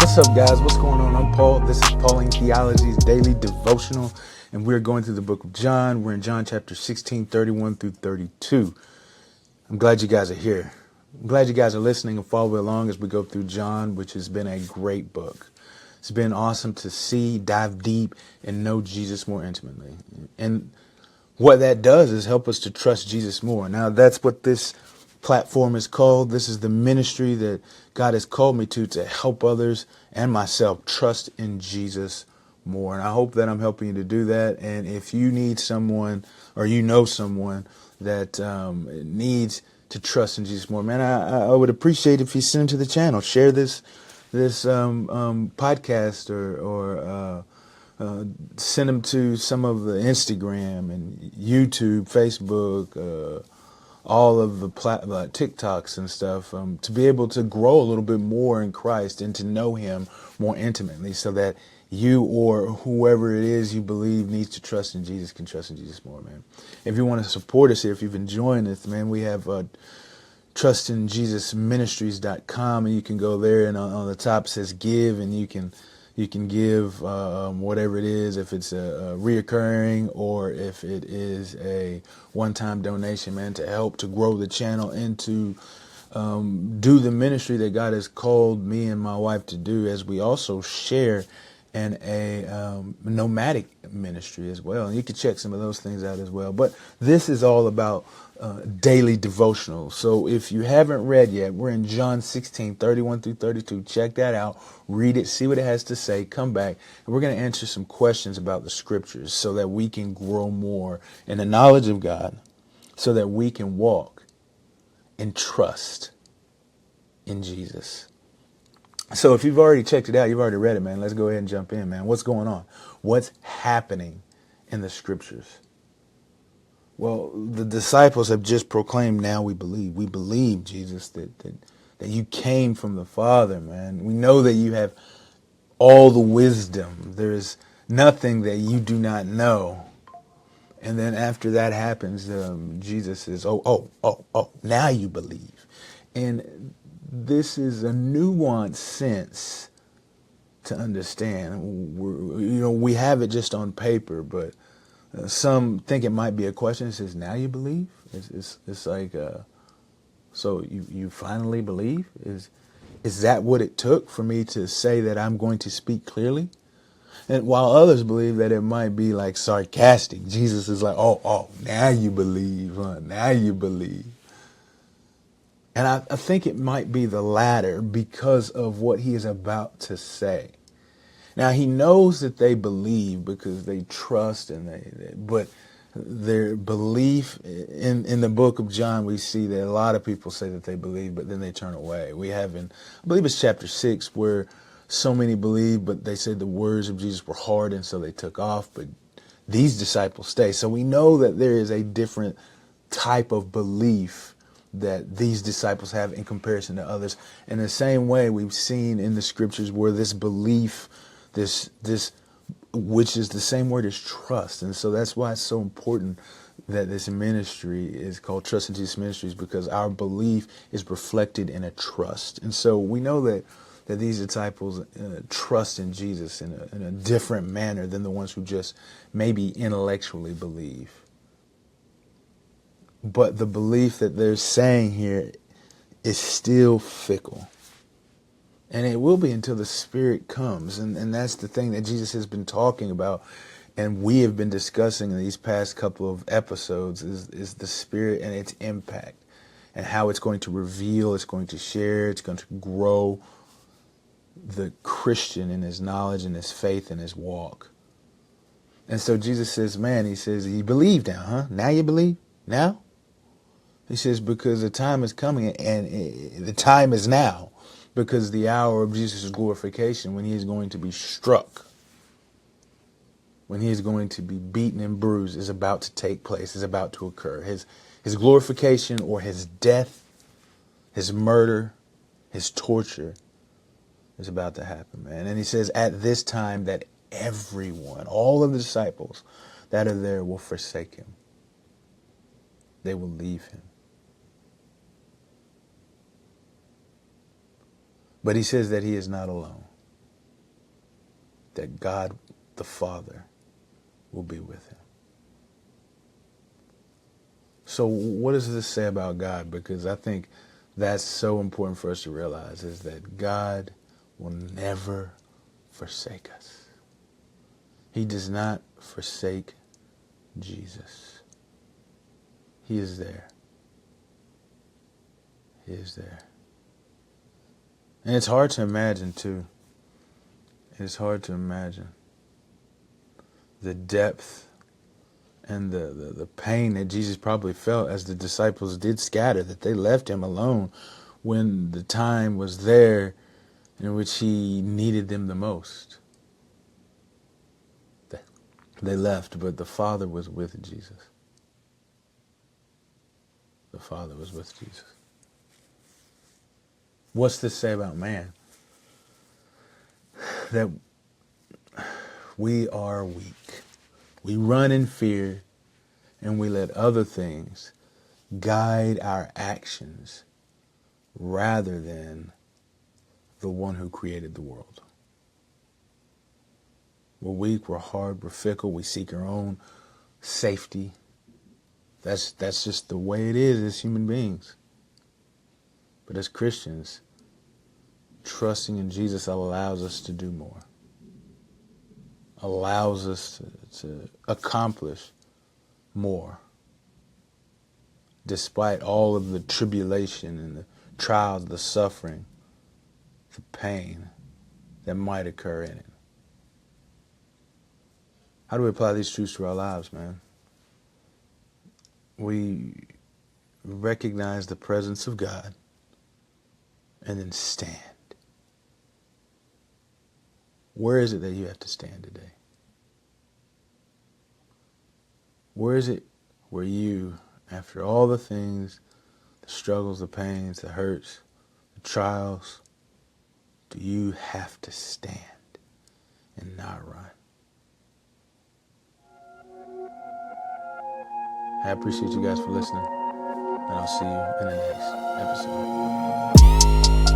What's up, guys? What's going on? I'm Paul. This is Pauline Theology's daily devotional, and we're going through the book of John. We're in John chapter 16, 31 through 32. I'm glad you guys are here. I'm glad you guys are listening and following along as we go through John, which has been a great book. It's been awesome to see, dive deep, and know Jesus more intimately. And what that does is help us to trust Jesus more. Now, that's what this platform is called. This is the ministry that God has called me to help others and myself trust in Jesus more. And I hope that I'm helping you to do that. And if you need someone or you know someone that needs to trust in Jesus more, man, I would appreciate if you send them to the channel. Share this podcast or send them to some of the Instagram and YouTube, Facebook, all of the TikToks and stuff, to be able to grow a little bit more in Christ and to know Him more intimately, so that you or whoever it is you believe needs to trust in Jesus can trust in Jesus more, man. If you want to support us here, if you've been enjoying this, man, we have trustinjesusministries.com, and you can go there, and on the top says give, and you can give whatever it is, if it's a reoccurring or if it is a one-time donation, man, to help to grow the channel and to do the ministry that God has called me and my wife to do, as we also share in a nomadic ministry as well. And you can check some of those things out as well. But this is all about daily devotional. So if you haven't read yet, we're in John 16, 31 through 32. Check that out. Read it. See what it has to say. Come back. And we're going to answer some questions about the scriptures so that we can grow more in the knowledge of God, so that we can walk and trust in Jesus. So if you've already checked it out, you've already read it, man, let's go ahead and jump in, man. What's going on? What's happening in the scriptures? Well, the disciples have just proclaimed, now we believe. We believe, Jesus, that you came from the Father, man. We know that you have all the wisdom. There is nothing that you do not know. And then after that happens, Jesus says, oh, now you believe. And this is a nuanced sense to understand. We have it just on paper, but some think it might be a question. It says, now you believe? It's like, so you finally believe? Is that what it took for me to say that I'm going to speak clearly? And while others believe that it might be like sarcastic, Jesus is like, oh, now you believe, huh? Now you believe. And I think it might be the latter because of what he is about to say. Now, he knows that they believe because they trust, but their belief in the book of John, we see that a lot of people say that they believe, but then they turn away. We have I believe it's chapter 6, where so many believe, but they said the words of Jesus were hard, and so they took off. But these disciples stay. So we know that there is a different type of belief that these disciples have in comparison to others. In the same way, we've seen in the scriptures where this belief, this which is the same word as trust. And so that's why it's so important that this ministry is called Trust in Jesus Ministries, because our belief is reflected in a trust. And so we know that these disciples trust in Jesus in a different manner than the ones who just maybe intellectually believe. But the belief that they're saying here is still fickle. And it will be until the Spirit comes. And that's the thing that Jesus has been talking about, and we have been discussing in these past couple of episodes, is the Spirit and its impact, and how it's going to reveal, it's going to share, it's going to grow the Christian in his knowledge and his faith and his walk. And so Jesus says, man, he says, you believe now, huh? Now you believe? Now? He says, because the time is coming, and the time is now, because the hour of Jesus' glorification, when he is going to be struck, when he is going to be beaten and bruised, is about to take place, is about to occur. His glorification, or his death, his murder, his torture is about to happen, man. And he says, at this time, that everyone, all of the disciples that are there, will forsake him. They will leave him. But he says that he is not alone. that God the Father will be with him. So what does this say about God? Because I think that's so important for us to realize, is that God will never forsake us. He does not forsake Jesus. He is there. He is there. And it's hard to imagine, too. It's hard to imagine the depth and the pain that Jesus probably felt as the disciples did scatter, that they left him alone when the time was there in which he needed them the most. They left, but the Father was with Jesus. The Father was with Jesus. What's this say about man? That we are weak. We run in fear, and we let other things guide our actions rather than the one who created the world. We're weak, we're hard, we're fickle, we seek our own safety. That's just the way it is as human beings. But as Christians, trusting in Jesus allows us to do more. Allows us to accomplish more. Despite all of the tribulation and the trials, the suffering, the pain that might occur in it. How do we apply these truths to our lives, man? We recognize the presence of God and then stand. Where is it that you have to stand today? Where is it where you, after all the things, the struggles, the pains, the hurts, the trials, do you have to stand and not run? I appreciate you guys for listening, and I'll see you in the next episode.